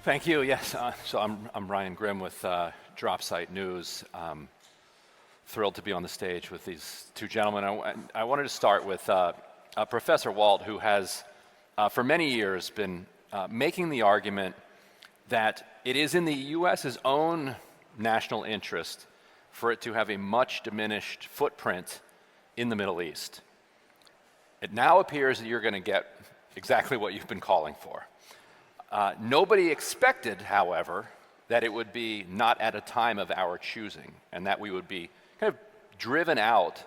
Thank you. Yes, so I'm Ryan Grimm with Dropsite News. Thrilled to be on the stage with these two gentlemen. I wanted to start with Professor Walt, who has for many years been making the argument that it is in the U.S.'s own national interest for it to have a much diminished footprint in the Middle East. It now appears that you're going to get exactly what you've been calling for. Nobody expected, however, that it would be not at a time of our choosing, and that we would be kind of driven out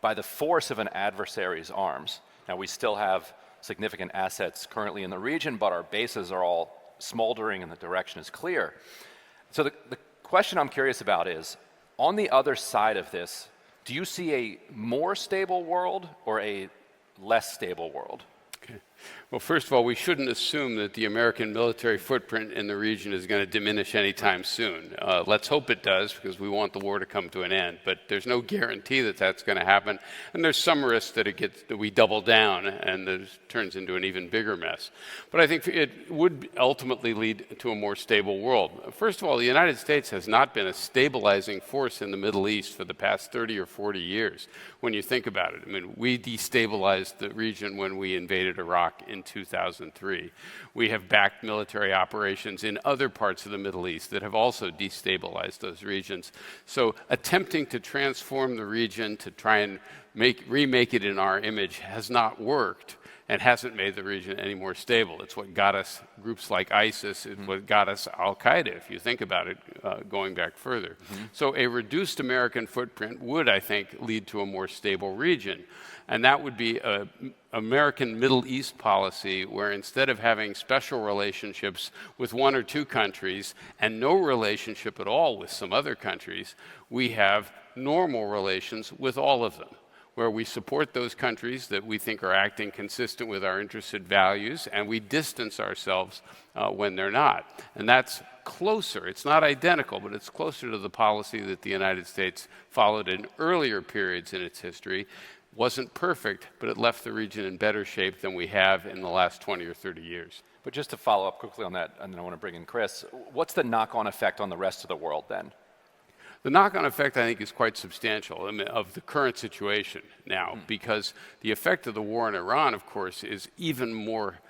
by the force of an adversary's arms. Now, we still have significant assets currently in the region, but our bases are all smoldering and the direction is clear. So the question I'm curious about is, on the other side of this, do you see a more stable world or a less stable world? Okay. Well, first of all, we shouldn't assume that the American military footprint in the region is going to diminish anytime soon. Let's hope it does, because we want the war to come to an end. But there's no guarantee that that's going to happen, and there's some risk that we double down and it turns into an even bigger mess. But I think it would ultimately lead to a more stable world. First of all, the United States has not been a stabilizing force in the Middle East for the past 30 or 40 years. When you think about it, I mean, we destabilized the region when we invaded Iraq in 2003. We have backed military operations in other parts of the Middle East that have also destabilized those regions. So attempting to transform the region to try and remake it in our image has not worked and hasn't made the region any more stable. It's what got us groups like ISIS, it's what got us Al-Qaeda, if you think about it, going back further. So a reduced American footprint would, I think, lead to a more stable region. And that would be an American Middle East policy where instead of having special relationships with one or two countries and no relationship at all with some other countries, we have normal relations with all of them, where we support those countries that we think are acting consistent with our interests and values, and we distance ourselves when they're not. And that's closer. It's not identical, but it's closer to the policy that the United States followed in earlier periods in its history. Wasn't perfect, but it left the region in better shape than we have in the last 20 or 30 years. But just to follow up quickly on that, and then I want to bring in Chris, what's the knock-on effect on the rest of the world then? The knock-on effect, I think, is quite substantial of the current situation now, because the effect of the war in Iran, of course, is even more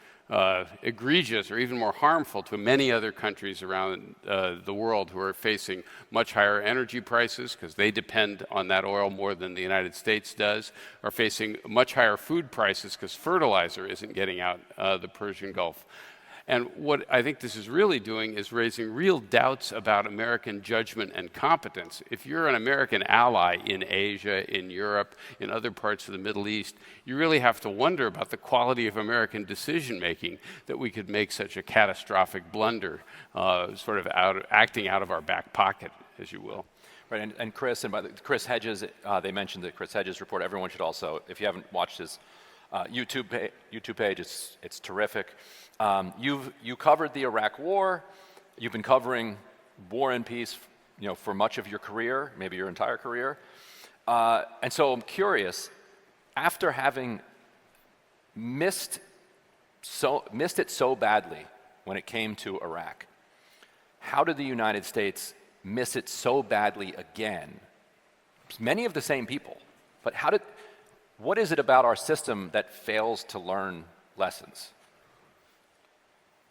egregious or even more harmful to many other countries around the world who are facing much higher energy prices because they depend on that oil more than the United States does, are facing much higher food prices because fertilizer isn't getting out the Persian Gulf. And what I think this is really doing is raising real doubts about American judgment and competence. If you're an American ally in Asia, in Europe, in other parts of the Middle East, you really have to wonder about the quality of American decision-making that we could make such a catastrophic blunder, sort of acting out of our back pocket, as you will. Right, and Chris, and by Chris Hedges, they mentioned the Chris Hedges report. Everyone should also, if you haven't watched his YouTube page, it's terrific. You covered the Iraq War. You've been covering war and peace, for much of your career, maybe your entire career. And so I'm curious, after having missed it so badly when it came to Iraq, how did the United States miss it so badly again? Many of the same people, but what is it about our system that fails to learn lessons?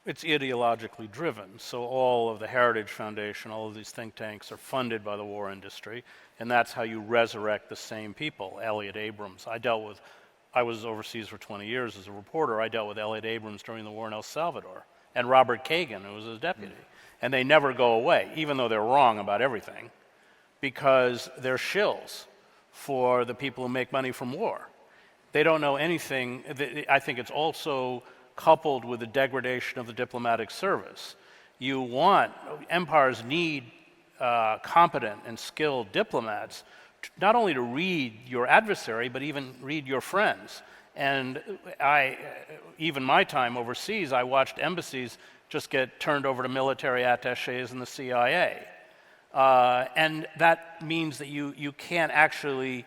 It's ideologically driven. So all of the Heritage Foundation, all of these think tanks are funded by the war industry, and that's how you resurrect the same people. Elliott Abrams. I was overseas for 20 years as a reporter. I dealt with Elliott Abrams during the war in El Salvador, and Robert Kagan, who was his deputy. And they never go away, even though they're wrong about everything, because they're shills for the people who make money from war. They don't know anything. I think it's also coupled with the degradation of the diplomatic service. Empires need competent and skilled diplomats, not only to read your adversary, but even read your friends. And even my time overseas, I watched embassies just get turned over to military attaches in the CIA. And that means that you can't actually,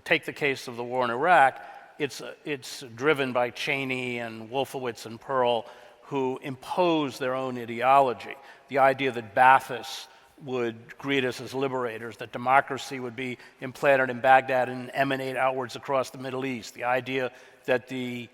take the case of the war in Iraq, it's driven by Cheney and Wolfowitz and Pearl, who imposed their own ideology. The idea that Baathists would greet us as liberators, that democracy would be implanted in Baghdad and emanate outwards across the Middle East, the idea that the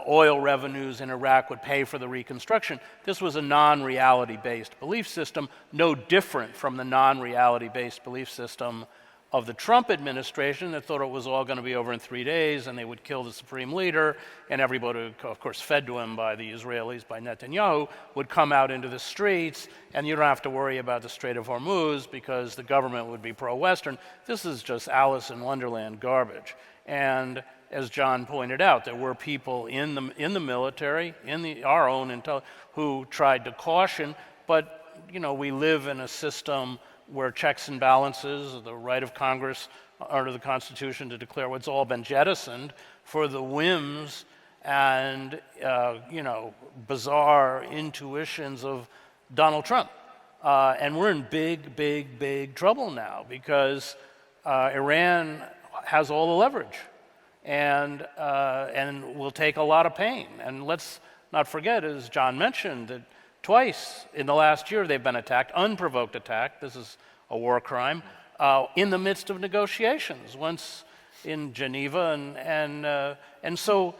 oil revenues in Iraq would pay for the reconstruction. This was a non-reality-based belief system, no different from the non-reality-based belief system of the Trump administration that thought it was all going to be over in 3 days and they would kill the supreme leader, and everybody, of course, fed to him by the Israelis, by Netanyahu, would come out into the streets, and you don't have to worry about the Strait of Hormuz because the government would be pro-Western. This is just Alice in Wonderland garbage. And as John pointed out, there were people in the military, our own intel, who tried to caution, but we live in a system where checks and balances, the right of Congress under the Constitution to declare what's all been jettisoned for the whims and bizarre intuitions of Donald Trump. And we're in big trouble now because Iran has all the leverage and will take a lot of pain. And let's not forget, as John mentioned, that twice in the last year they've been attacked, unprovoked attack, this is a war crime, in the midst of negotiations, once in Geneva. And so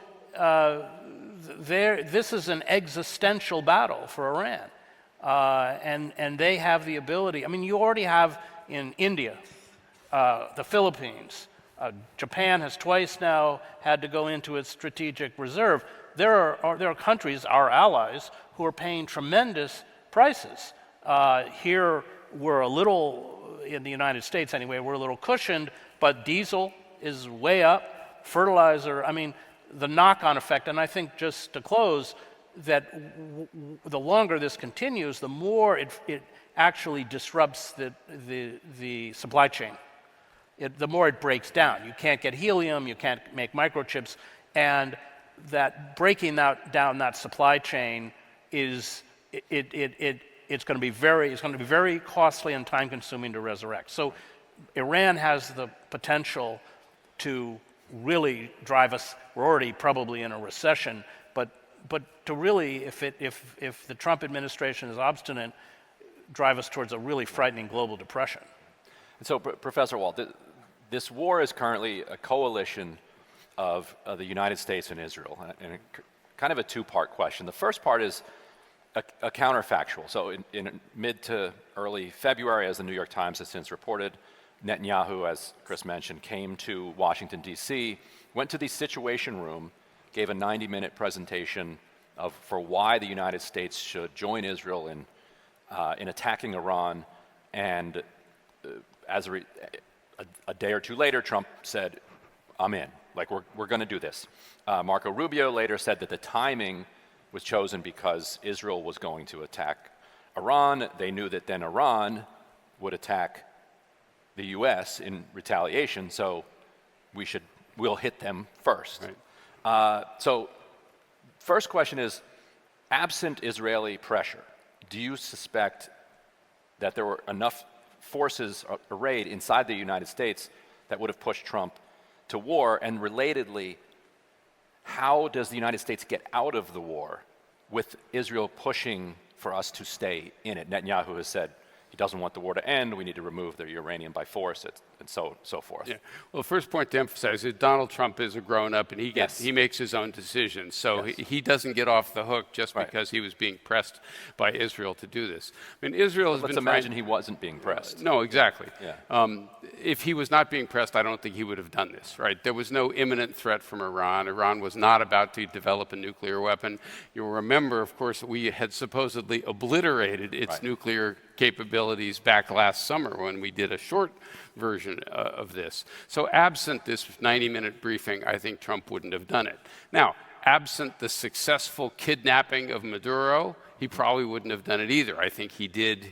this is an existential battle for Iran. And they have the ability, you already have in India, the Philippines, Japan has twice now had to go into its strategic reserve. There are countries, our allies, who are paying tremendous prices. Here we're a little, in the United States anyway, we're a little cushioned, but diesel is way up, fertilizer, the knock-on effect, and I think just to close, that the longer this continues, the more it actually disrupts the supply chain. The more it breaks down. You can't get helium, you can't make microchips, and that breaking down that supply chain is it's going to be very costly and time-consuming to resurrect. So Iran has the potential to really drive us. We're already probably in a recession, but to really, if the Trump administration is obstinate, drive us towards a really frightening global depression. And so, Professor Walt, this war is currently a coalition of the United States and Israel, and kind of a two-part question. The first part is a counterfactual. So in mid to early February, as the New York Times has since reported, Netanyahu, as Chris mentioned, came to Washington, D.C., went to the Situation Room, gave a 90-minute presentation for why the United States should join Israel in attacking Iran, and as a day or two later, Trump said, I'm in, we're going to do this. Marco Rubio later said that the timing was chosen because Israel was going to attack Iran. They knew that then Iran would attack the U.S. in retaliation, so we'll hit them first. Right. So first question is, absent Israeli pressure, do you suspect that there were enough forces arrayed inside the United States that would have pushed Trump to war? And relatedly, how does the United States get out of the war with Israel pushing for us to stay in it? Netanyahu has said he doesn't want the war to end. We need to remove the uranium by force, and so forth. Yeah. Well, first point to emphasize is Donald Trump is a grown-up, and he makes his own decisions. So he doesn't get off the hook just because he was being pressed by Israel to do this. Israel has been. Let's imagine he wasn't being pressed. No, exactly. Yeah. If he was not being pressed, I don't think he would have done this. Right? There was no imminent threat from Iran. Iran was not about to develop a nuclear weapon. You'll remember, of course, we had supposedly obliterated its nuclear capabilities back last summer when we did a short version of this. So absent this 90-minute briefing, I think Trump wouldn't have done it. Now, absent the successful kidnapping of Maduro, he probably wouldn't have done it either. I think he did,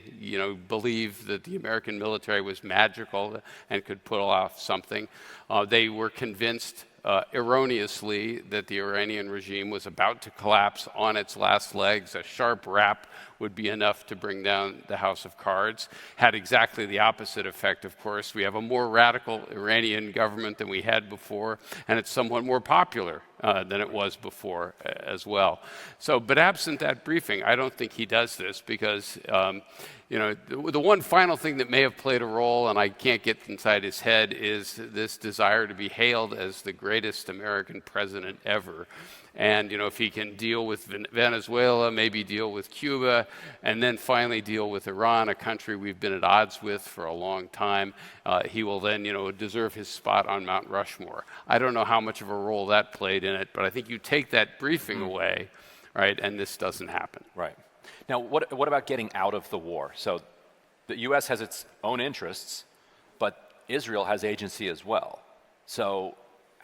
believe that the American military was magical and could pull off something. They were convinced erroneously that the Iranian regime was about to collapse on its last legs. A sharp rap would be enough to bring down the House of Cards. Had exactly the opposite effect, of course. We have a more radical Iranian government than we had before, and it's somewhat more popular than it was before as well. So, but absent that briefing, I don't think he does this because, the one final thing that may have played a role, and I can't get inside his head, is this desire to be hailed as the greatest American president ever. And, if he can deal with Venezuela, maybe deal with Cuba, and then finally deal with Iran, a country we've been at odds with for a long time, he will then, deserve his spot on Mount Rushmore. I don't know how much of a role that played in it, but I think you take that briefing away, right, and this doesn't happen. Right. Now, what about getting out of the war? So the U.S. has its own interests, but Israel has agency as well. So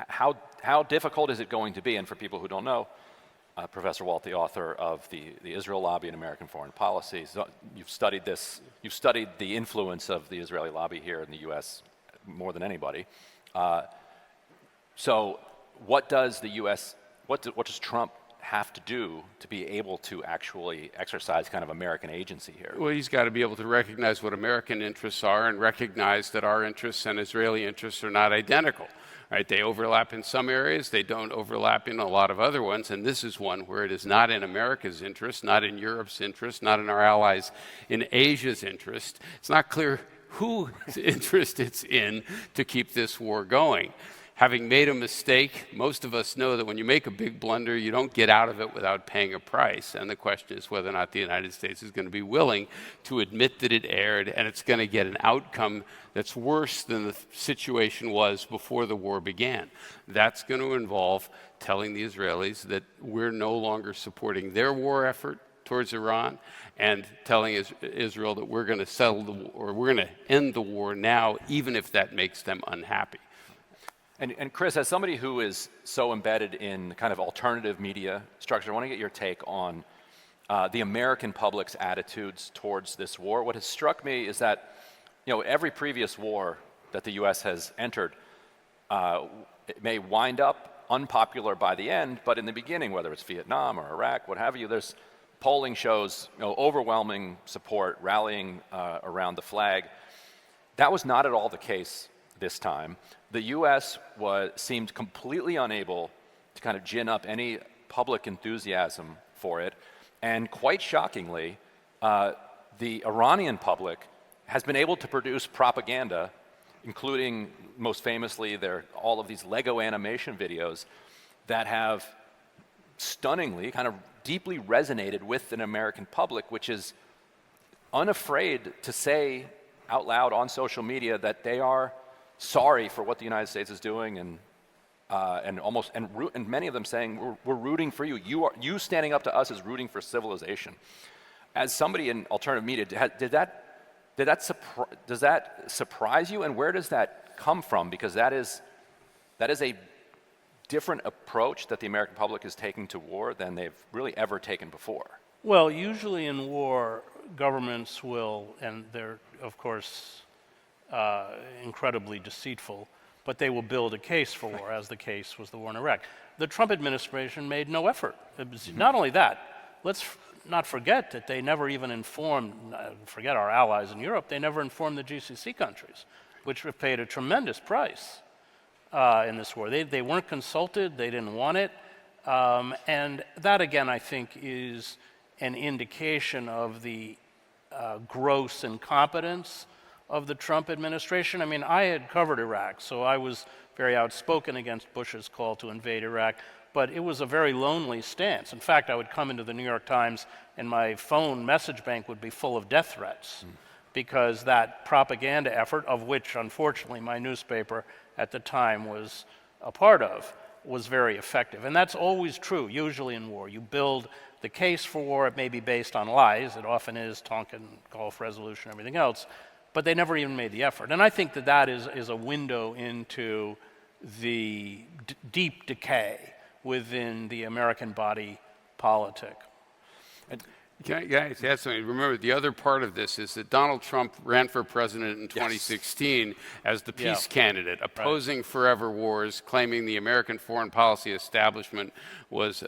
how difficult is it going to be? And for people who don't know, Professor Walt, the author of the Israel Lobby in American Foreign Policy, so you've studied this. You've studied the influence of the Israeli lobby here in the U.S. more than anybody. So what does the U.S. What does Trump have to do to be able to actually exercise kind of American agency here? Well, he's got to be able to recognize what American interests are and recognize that our interests and Israeli interests are not identical. Right? They overlap in some areas, they don't overlap in a lot of other ones, and this is one where it is not in America's interest, not in Europe's interest, not in our allies in Asia's interest. It's not clear whose interest it's in to keep this war going. Having made a mistake, most of us know that when you make a big blunder, you don't get out of it without paying a price. And the question is whether or not the United States is going to be willing to admit that it erred, and it's going to get an outcome that's worse than the situation was before the war began. That's going to involve telling the Israelis that we're no longer supporting their war effort towards Iran, and telling Israel that we're going to settle the war, or we're going to end the war now, even if that makes them unhappy. And Chris, as somebody who is so embedded in kind of alternative media structure, I want to get your take on the American public's attitudes towards this war. What has struck me is that, every previous war that the U.S. has entered, it may wind up unpopular by the end, but in the beginning, whether it's Vietnam or Iraq, what have you, there's polling shows overwhelming support, rallying around the flag. That was not at all the case this time. The U.S. seemed completely unable to kind of gin up any public enthusiasm for it, and quite shockingly, the Iranian public has been able to produce propaganda, including most famously all of these Lego animation videos that have stunningly, kind of deeply resonated with an American public, which is unafraid to say out loud on social media that they are sorry for what the United States is doing, and many of them saying we're rooting for you. You standing up to us is rooting for civilization. As somebody in alternative media, does that surprise you, and where does that come from? Because that is a different approach that the American public is taking to war than they've really ever taken before. Well, usually in war, governments will, and they're of course incredibly deceitful, but they will build a case for war, as the case was the war in Iraq. The Trump administration made no effort. It was not only that, let's not forget that they never even informed, forget our allies in Europe, they never informed the GCC countries, which have paid a tremendous price in this war. They weren't consulted, they didn't want it, and that again I think is an indication of the gross incompetence of the Trump administration. I mean, I had covered Iraq, so I was very outspoken against Bush's call to invade Iraq, but it was a very lonely stance. In fact, I would come into the New York Times and my phone message bank would be full of death threats because that propaganda effort, of which unfortunately my newspaper at the time was a part of, was very effective. And that's always true, usually in war. You build the case for war, it may be based on lies, it often is, Tonkin Gulf resolution, everything else, but they never even made the effort. And I think that is a window into the deep decay within the American body politic. Can I add something? Remember, the other part of this is that Donald Trump ran for president in 2016 as the peace candidate, opposing forever wars, claiming the American foreign policy establishment was,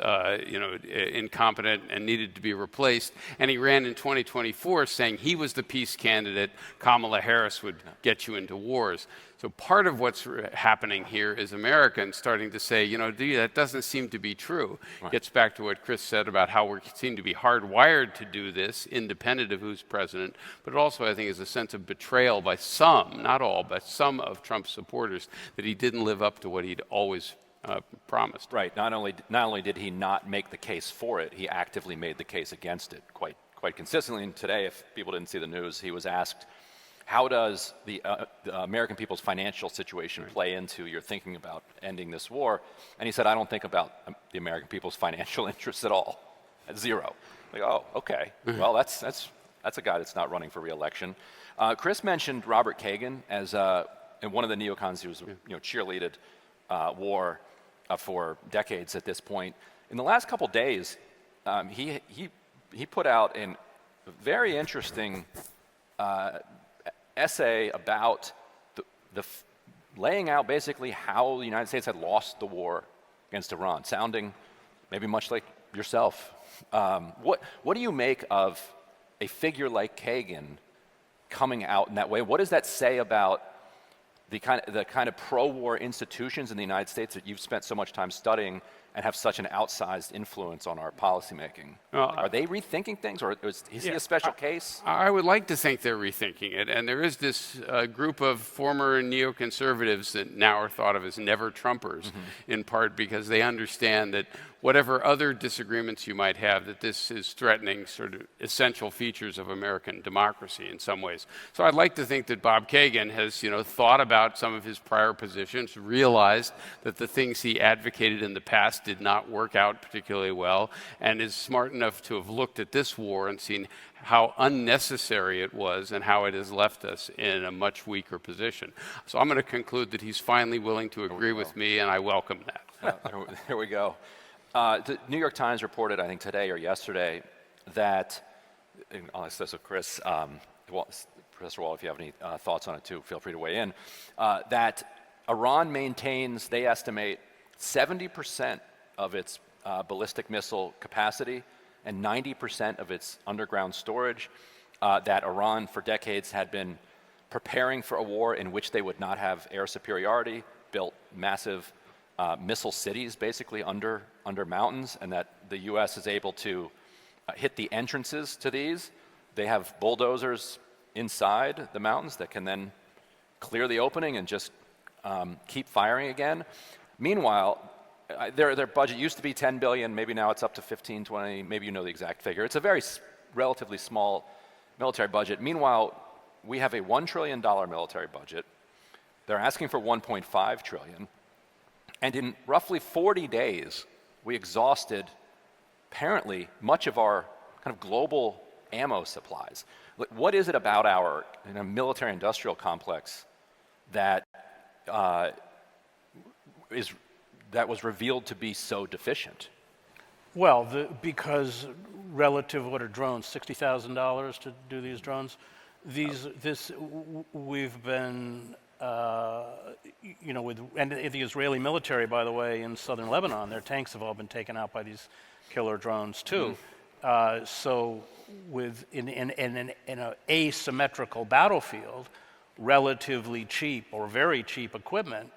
incompetent and needed to be replaced. And he ran in 2024 saying he was the peace candidate. Kamala Harris would get you into wars. So part of what's happening here is Americans starting to say, that doesn't seem to be true. Right. Gets back to what Chris said about how we seem to be hardwired to do this, independent of who's president. But it also, I think, is a sense of betrayal by some, not all, but some of Trump's supporters, that he didn't live up to what he'd always promised. Right. Not only did he not make the case for it, he actively made the case against it quite consistently. And today, if people didn't see the news, he was asked, how does the American people's financial situation play into your thinking about ending this war? And he said, I don't think about the American people's financial interests at all. At zero. Like, oh, okay. Well, that's a guy that's not running for re-election. Chris mentioned Robert Kagan as and one of the neocons who was cheerleaded war for decades at this point. In the last couple days, he put out a very interesting essay about laying out basically how the United States had lost the war against Iran, sounding maybe much like yourself. What do you make of a figure like Kagan coming out in that way? What does that say about the kind of pro-war institutions in the United States that you've spent so much time studying and have such an outsized influence on our policymaking? Are they rethinking things, or is he a special case? I would like to think they're rethinking it. And there is this group of former neoconservatives that now are thought of as never-Trumpers, in part because they understand that whatever other disagreements you might have, that this is threatening sort of essential features of American democracy in some ways. So I'd like to think that Bob Kagan has, thought about some of his prior positions, realized that the things he advocated in the past did not work out particularly well, and is smart enough to have looked at this war and seen how unnecessary it was and how it has left us in a much weaker position. So I'm going to conclude that he's finally willing to agree with me, and I welcome that. There we go. The New York Times reported, I think today or yesterday, that, and I'll ask this of Chris, Professor Walt, if you have any thoughts on it too, feel free to weigh in, that Iran maintains, they estimate, 70% of its ballistic missile capacity and 90% of its underground storage, that Iran for decades had been preparing for a war in which they would not have air superiority, built massive missile cities basically under mountains, and that the U.S. is able to hit the entrances to these. They have bulldozers inside the mountains that can then clear the opening and just keep firing again. Meanwhile, their budget used to be $10 billion, maybe now it's up to 15, 20, maybe you know the exact figure. It's a very relatively small military budget. Meanwhile, we have a $1 trillion military budget. They're asking for $1.5 trillion. And in roughly 40 days, we exhausted, apparently, much of our kind of global ammo supplies. What is it about our military-industrial complex that was revealed to be so deficient? Well, because relative, what are drones? $60,000 to do these drones. We've been. And the Israeli military, by the way, in southern Lebanon, their tanks have all been taken out by these killer drones too. So, in an asymmetrical battlefield, relatively cheap or very cheap equipment.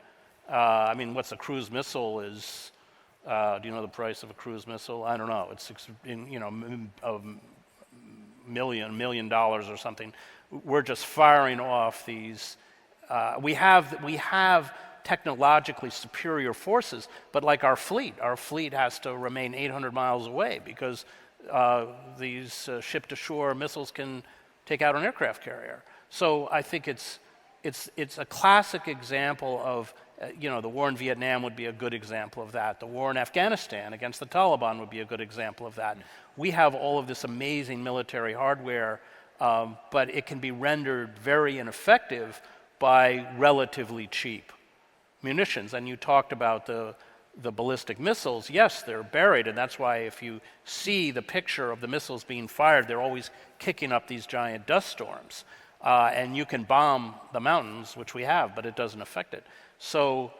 What's a cruise missile is? Do you know the price of a cruise missile? I don't know. It's $1 million or something. We're just firing off these. We have technologically superior forces, but like our fleet has to remain 800 miles away because these ship-to-shore missiles can take out an aircraft carrier. So I think it's a classic example of, the war in Vietnam would be a good example of that. The war in Afghanistan against the Taliban would be a good example of that. We have all of this amazing military hardware, but it can be rendered very ineffective by relatively cheap munitions. And you talked about the ballistic missiles, yes, they're buried, and that's why if you see the picture of the missiles being fired, they're always kicking up these giant dust storms. And you can bomb the mountains, which we have, but it doesn't affect it. So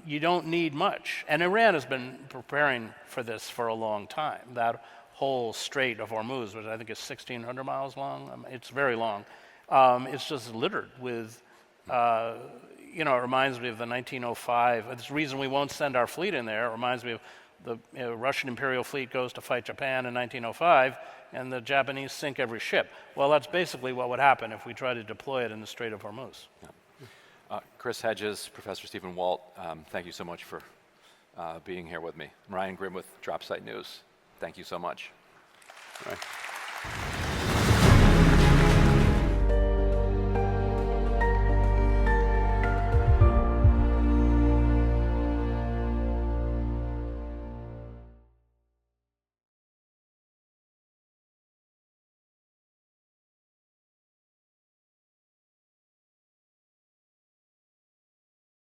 you don't need much. And Iran has been preparing for this for a long time. That whole Strait of Hormuz, which I think is 1,600 miles long, it's very long, it's just littered with, it reminds me of the 1905. It's the reason we won't send our fleet in there. It reminds me of the Russian Imperial fleet goes to fight Japan in 1905, and the Japanese sink every ship. Well, that's basically what would happen if we tried to deploy it in the Strait of Hormuz. Yeah. Chris Hedges, Professor Stephen Walt, thank you so much for being here with me. Ryan Grimm with Drop Site News. Thank you so much. All right.